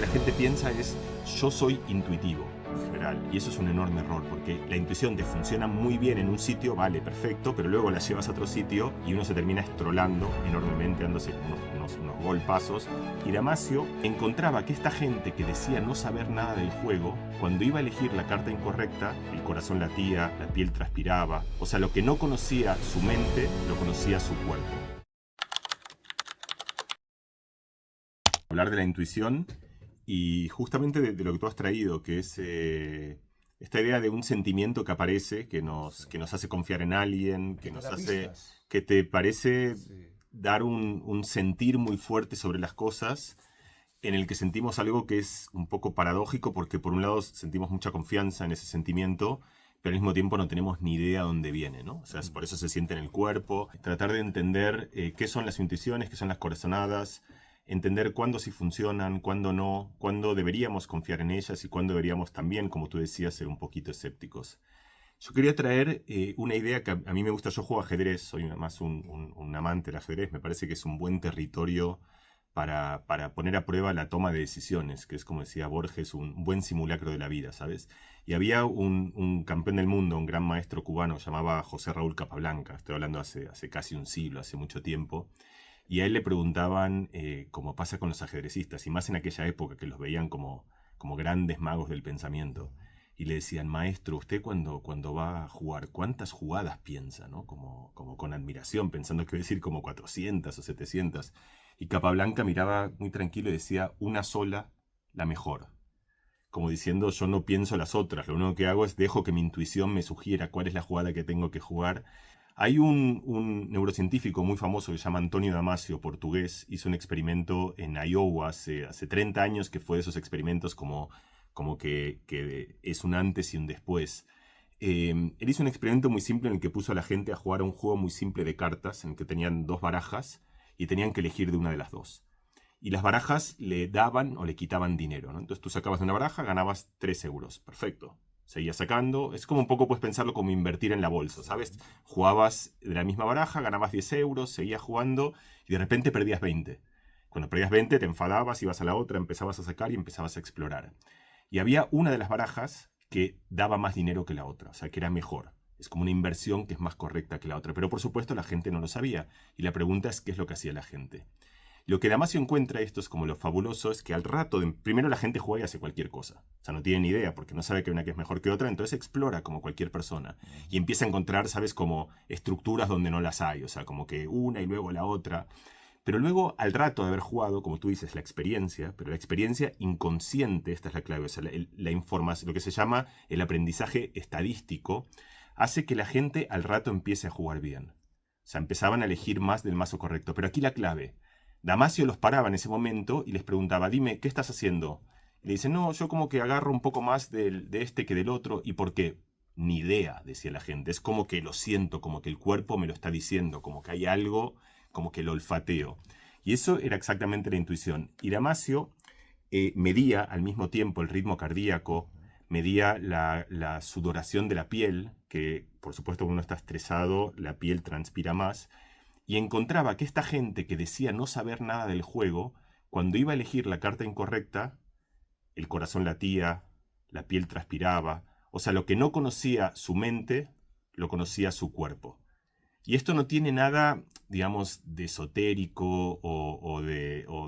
que la gente piensa es yo soy intuitivo en general, y eso es un enorme error, porque la intuición te funciona muy bien en un sitio, vale, perfecto, pero luego la llevas a otro sitio y uno se termina estrolando enormemente, dándose unos golpazos. Y Damasio encontraba que esta gente que decía no saber nada del juego, cuando iba a elegir la carta incorrecta, el corazón latía, la piel transpiraba, o sea, lo que no conocía su mente, lo conocía su cuerpo. Hablar de la intuición y justamente de lo que tú has traído, que es esta idea de un sentimiento que aparece, que nos hace confiar en alguien, que nos hace, que te parece dar un sentir muy fuerte sobre las cosas, en el que sentimos algo que es un poco paradójico, porque por un lado sentimos mucha confianza en ese sentimiento, pero al mismo tiempo no tenemos ni idea de dónde viene, ¿no? O sea, por eso se siente en el cuerpo. Tratar de entender qué son las intuiciones, qué son las corazonadas, entender cuándo sí funcionan, cuándo no, cuándo deberíamos confiar en ellas y cuándo deberíamos también, como tú decías, ser un poquito escépticos. Yo quería traer una idea que a mí me gusta. Yo juego ajedrez, soy más un amante del ajedrez. Me parece que es un buen territorio para poner a prueba la toma de decisiones, que es, como decía Borges, un buen simulacro de la vida, ¿sabes? Y había un campeón del mundo, un gran maestro cubano, llamaba José Raúl Capablanca. Estoy hablando hace casi un siglo, hace mucho tiempo. Y a él le preguntaban cómo pasa con los ajedrecistas, y más en aquella época que los veían como grandes magos del pensamiento. Y le decían, maestro, usted cuando va a jugar, ¿cuántas jugadas piensa? ¿No? Como con admiración, pensando que iba a decir como 400 o 700. Y Capablanca miraba muy tranquilo y decía, una sola, la mejor. Como diciendo, yo no pienso las otras, lo único que hago es dejo que mi intuición me sugiera cuál es la jugada que tengo que jugar. Hay un neurocientífico muy famoso que se llama Antonio Damasio, portugués, hizo un experimento en Iowa hace 30 años, que fue de esos experimentos como que es un antes y un después. Él hizo un experimento muy simple en el que puso a la gente a jugar a un juego muy simple de cartas, en el que tenían dos barajas y tenían que elegir de una de las dos. Y las barajas le daban o le quitaban dinero, ¿no? Entonces tú sacabas de una baraja, ganabas 3 euros. Perfecto. Seguías sacando. Es como un poco, puedes pensarlo como invertir en la bolsa, ¿sabes? Jugabas de la misma baraja, ganabas 10 euros, seguías jugando y de repente perdías 20. Cuando perdías 20 te enfadabas, ibas a la otra, empezabas a sacar y empezabas a explorar. Y había una de las barajas que daba más dinero que la otra, o sea, que era mejor. Es como una inversión que es más correcta que la otra. Pero por supuesto la gente no lo sabía. Y la pregunta es, ¿qué es lo que hacía la gente? Lo que Damasio encuentra, esto es como lo fabuloso, es que al rato, primero la gente juega y hace cualquier cosa. O sea, no tiene ni idea porque no sabe que una que es mejor que otra, entonces explora como cualquier persona. Y empieza a encontrar, ¿sabes? Como estructuras donde no las hay. O sea, como que una y luego la otra. Pero luego, al rato de haber jugado, como tú dices, la experiencia, pero la experiencia inconsciente, esta es la clave, o sea, la información, lo que se llama el aprendizaje estadístico, hace que la gente al rato empiece a jugar bien. O sea, empezaban a elegir más del mazo correcto. Pero aquí la clave. Damasio los paraba en ese momento y les preguntaba, dime, ¿qué estás haciendo? Y le dice, no, yo como que agarro un poco más de este que del otro. ¿Y por qué? Ni idea, decía la gente. Es como que lo siento, como que el cuerpo me lo está diciendo, como que hay algo, como que lo olfateo. Y eso era exactamente la intuición. Y Damasio medía al mismo tiempo el ritmo cardíaco, medía la sudoración de la piel, que por supuesto cuando uno está estresado, la piel transpira más, y encontraba que esta gente que decía no saber nada del juego, cuando iba a elegir la carta incorrecta, el corazón latía, la piel transpiraba, o sea, lo que no conocía su mente, lo conocía su cuerpo. Y esto no tiene nada, digamos, de esotérico o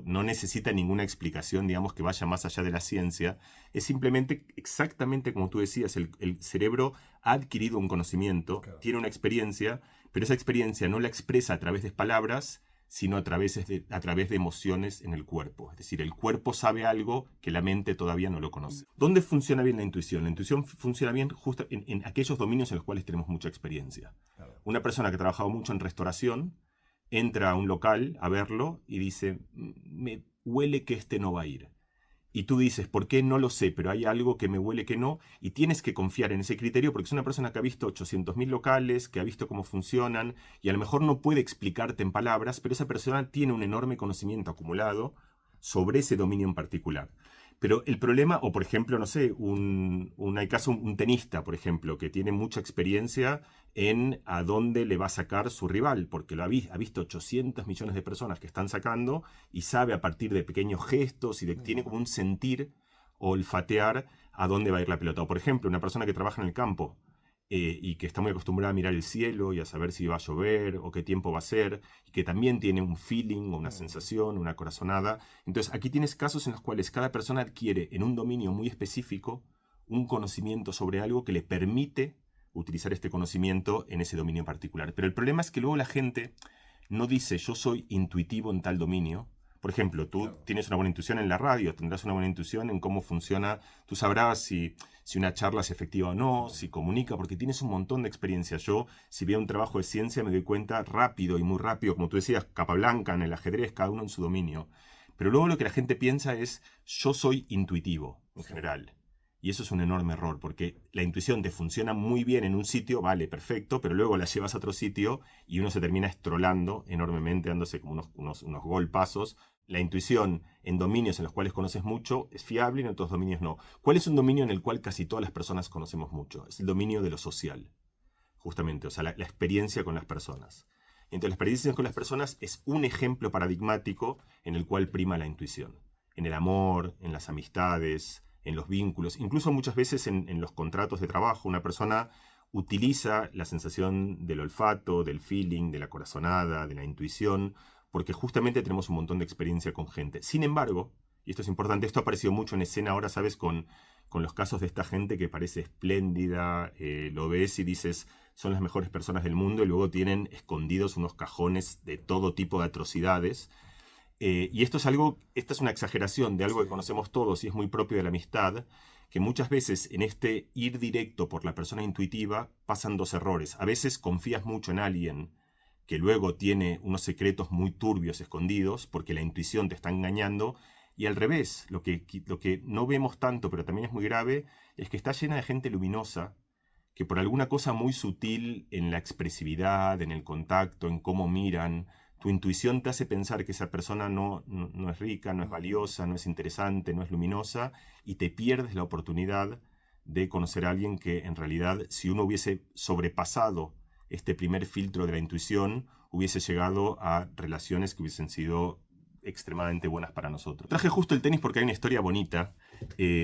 no necesita ninguna explicación, digamos, que vaya más allá de la ciencia. Es simplemente exactamente como tú decías, el cerebro ha adquirido un conocimiento, claro, tiene una experiencia, pero esa experiencia no la expresa a través de palabras, sino a través de emociones en el cuerpo. Es decir, el cuerpo sabe algo que la mente todavía no lo conoce. ¿Dónde funciona bien la intuición? La intuición funciona bien justo en aquellos dominios en los cuales tenemos mucha experiencia. Claro. Una persona que ha trabajado mucho en restauración entra a un local a verlo y dice, me huele que este no va a ir. Y tú dices, ¿por qué? No lo sé, pero hay algo que me huele que no, y tienes que confiar en ese criterio porque es una persona que ha visto 800.000 locales, que ha visto cómo funcionan, y a lo mejor no puede explicarte en palabras, pero esa persona tiene un enorme conocimiento acumulado sobre ese dominio en particular. Pero el problema, o por ejemplo, no sé, hay caso un tenista, por ejemplo, que tiene mucha experiencia en a dónde le va a sacar su rival, porque ha visto 800 millones de personas que están sacando y sabe a partir de pequeños gestos tiene como un sentir o olfatear a dónde va a ir la pelota. O por ejemplo, una persona que trabaja en el campo y que está muy acostumbrada a mirar el cielo y a saber si va a llover o qué tiempo va a ser, y que también tiene un feeling o una sensación, una corazonada. Entonces aquí tienes casos en los cuales cada persona adquiere en un dominio muy específico un conocimiento sobre algo que le permite utilizar este conocimiento en ese dominio particular. Pero el problema es que luego la gente no dice yo soy intuitivo en tal dominio. Por ejemplo, tú tienes una buena intuición en la radio, tendrás una buena intuición en cómo funciona, tú sabrás si una charla es efectiva o no, si comunica, porque tienes un montón de experiencia. Yo, si veo un trabajo de ciencia, me doy cuenta rápido y muy rápido, como tú decías, Capablanca, en el ajedrez, cada uno en su dominio. Pero luego lo que la gente piensa es, yo soy intuitivo, en general. Y eso es un enorme error, porque la intuición te funciona muy bien en un sitio, vale, perfecto, pero luego la llevas a otro sitio y uno se termina estrolando enormemente, dándose como unos golpazos. La intuición en dominios en los cuales conoces mucho es fiable y en otros dominios no. ¿Cuál es un dominio en el cual casi todas las personas conocemos mucho? Es el dominio de lo social, justamente, o sea, la experiencia con las personas. Entonces, la experiencia con las personas es un ejemplo paradigmático en el cual prima la intuición. En el amor, en las amistades, en los vínculos, incluso muchas veces en los contratos de trabajo, una persona utiliza la sensación del olfato, del feeling, de la corazonada, de la intuición, porque justamente tenemos un montón de experiencia con gente. Sin embargo, y esto es importante, esto ha aparecido mucho en escena ahora, ¿sabes? Con los casos de esta gente que parece espléndida, lo ves y dices, son las mejores personas del mundo, y luego tienen escondidos unos cajones de todo tipo de atrocidades. Y esta es una exageración de algo que conocemos todos y es muy propio de la amistad, que muchas veces en este ir directo por la persona intuitiva pasan dos errores. A veces confías mucho en alguien que luego tiene unos secretos muy turbios escondidos porque la intuición te está engañando, y al revés, lo que no vemos tanto, pero también es muy grave, es que está llena de gente luminosa que por alguna cosa muy sutil en la expresividad, en el contacto, en cómo miran, tu intuición te hace pensar que esa persona no es rica, no es valiosa, no es interesante, no es luminosa, y te pierdes la oportunidad de conocer a alguien que en realidad, si uno hubiese sobrepasado este primer filtro de la intuición, hubiese llegado a relaciones que hubiesen sido extremadamente buenas para nosotros. Traje justo el tenis porque hay una historia bonita,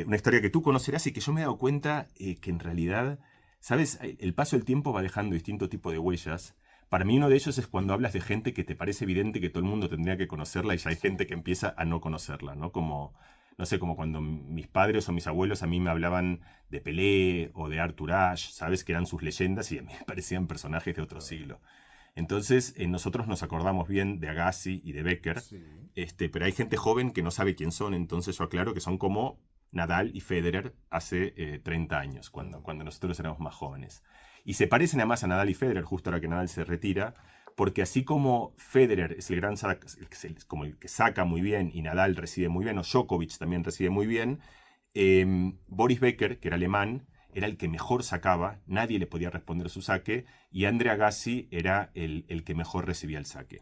una historia que tú conocerás y que yo me he dado cuenta que en realidad, ¿sabes? El paso del tiempo va dejando distinto tipo de huellas. Para mí uno de ellos es cuando hablas de gente que te parece evidente que todo el mundo tendría que conocerla y ya hay gente que empieza a no conocerla, ¿no? Como, no sé, como cuando mis padres o mis abuelos a mí me hablaban de Pelé o de Arthur Ashe, ¿sabes? Que eran sus leyendas y a mí me parecían personajes de otro siglo. Entonces, nosotros nos acordamos bien de Agassi y de Becker, pero hay gente joven que no sabe quién son, entonces yo aclaro que son como Nadal y Federer hace 30 años, cuando nosotros éramos más jóvenes. Y se parecen además a Nadal y Federer, justo ahora que Nadal se retira, porque así como Federer es el gran como el que saca muy bien y Nadal recibe muy bien, o Djokovic también recibe muy bien, Boris Becker, que era alemán, era el que mejor sacaba, nadie le podía responder su saque, y Andre Agassi era el que mejor recibía el saque.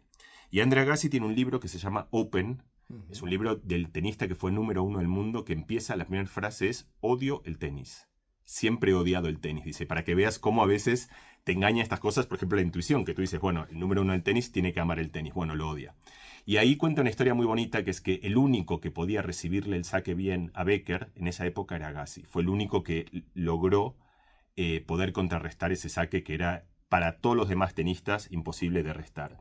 Y Andre Agassi tiene un libro que se llama Open, es un libro del tenista que fue número 1 del mundo, que empieza, la primera frase es, odio el tenis. Siempre he odiado el tenis, dice, para que veas cómo a veces te engaña estas cosas, por ejemplo la intuición, que tú dices, bueno, el número 1 del tenis tiene que amar el tenis, bueno, lo odia. Y ahí cuenta una historia muy bonita, que es que el único que podía recibirle el saque bien a Becker en esa época era Agassi. Fue el único que logró poder contrarrestar ese saque que era para todos los demás tenistas imposible de restar.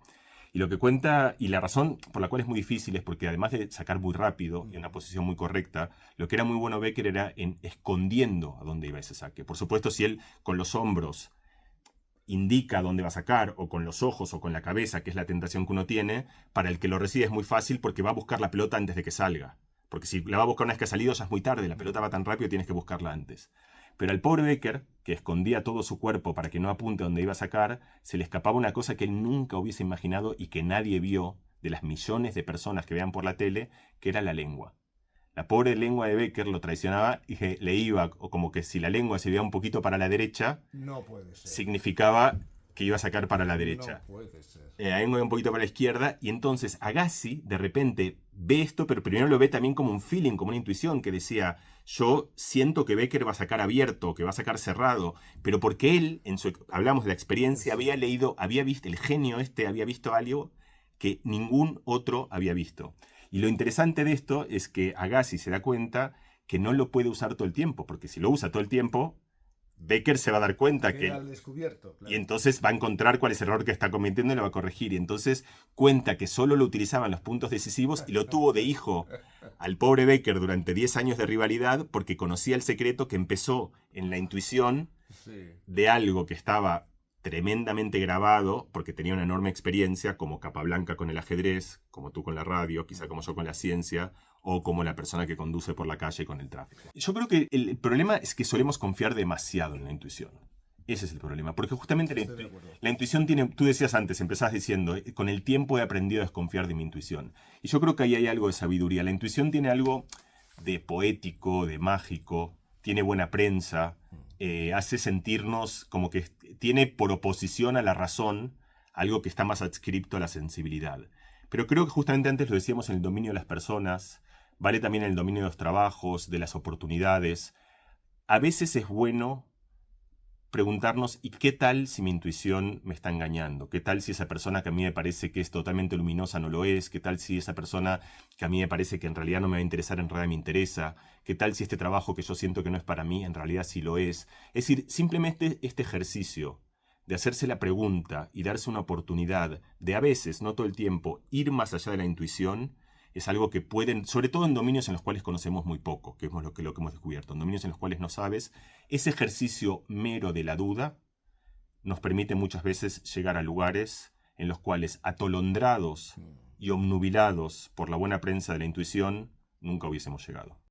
Y lo que cuenta, y la razón por la cual es muy difícil, es porque además de sacar muy rápido y en una posición muy correcta, lo que era muy bueno Becker era en escondiendo a dónde iba ese saque. Por supuesto, si él con los hombros indica dónde va a sacar, o con los ojos o con la cabeza, que es la tentación que uno tiene, para el que lo recibe es muy fácil porque va a buscar la pelota antes de que salga. Porque si la va a buscar una vez que ha salido ya es muy tarde, la pelota va tan rápido, tienes que buscarla antes. Pero al pobre Becker, que escondía todo su cuerpo para que no apunte donde iba a sacar, se le escapaba una cosa que él nunca hubiese imaginado y que nadie vio de las millones de personas que vean por la tele, que era la lengua. La pobre lengua de Becker lo traicionaba y le iba, o como que si la lengua se veía un poquito para la derecha, no puede ser, significaba que iba a sacar para la derecha. No puede ser. Ahí un poquito para la izquierda, y entonces Agassi de repente ve esto, pero primero lo ve también como un feeling, como una intuición, que decía, yo siento que Becker va a sacar abierto, que va a sacar cerrado, pero porque él, hablamos de la experiencia, había leído, había visto, el genio había visto algo que ningún otro había visto. Y lo interesante de esto es que Agassi se da cuenta que no lo puede usar todo el tiempo, porque si lo usa todo el tiempo, Becker se va a dar cuenta que... al descubierto, claro. Y entonces va a encontrar cuál es el error que está cometiendo y lo va a corregir. Y entonces cuenta que solo lo utilizaba en los puntos decisivos y lo tuvo de hijo al pobre Becker durante 10 años de rivalidad porque conocía el secreto que empezó en la intuición de algo que estaba tremendamente grabado porque tenía una enorme experiencia como Capablanca con el ajedrez, como tú con la radio, quizá como yo con la ciencia, o como la persona que conduce por la calle con el tráfico. Yo creo que el problema es que solemos confiar demasiado en la intuición. Ese es el problema, porque justamente la intuición tiene, tú decías antes, empezabas diciendo, con el tiempo he aprendido a desconfiar de mi intuición. Y yo creo que ahí hay algo de sabiduría. La intuición tiene algo de poético, de mágico, tiene buena prensa, hace sentirnos como que tiene por oposición a la razón algo que está más adscripto a la sensibilidad. Pero creo que justamente antes lo decíamos en el dominio de las personas, vale también en el dominio de los trabajos, de las oportunidades. A veces es bueno preguntarnos, ¿y qué tal si mi intuición me está engañando? ¿Qué tal si esa persona que a mí me parece que es totalmente luminosa no lo es? ¿Qué tal si esa persona que a mí me parece que en realidad no me va a interesar, en realidad me interesa? ¿Qué tal si este trabajo que yo siento que no es para mí, en realidad sí lo es? Es decir, simplemente este ejercicio de hacerse la pregunta y darse una oportunidad de a veces, no todo el tiempo, ir más allá de la intuición, es algo que pueden, sobre todo en dominios en los cuales conocemos muy poco, que es lo que hemos descubierto, en dominios en los cuales no sabes, ese ejercicio mero de la duda nos permite muchas veces llegar a lugares en los cuales, atolondrados y obnubilados por la buena prensa de la intuición, nunca hubiésemos llegado.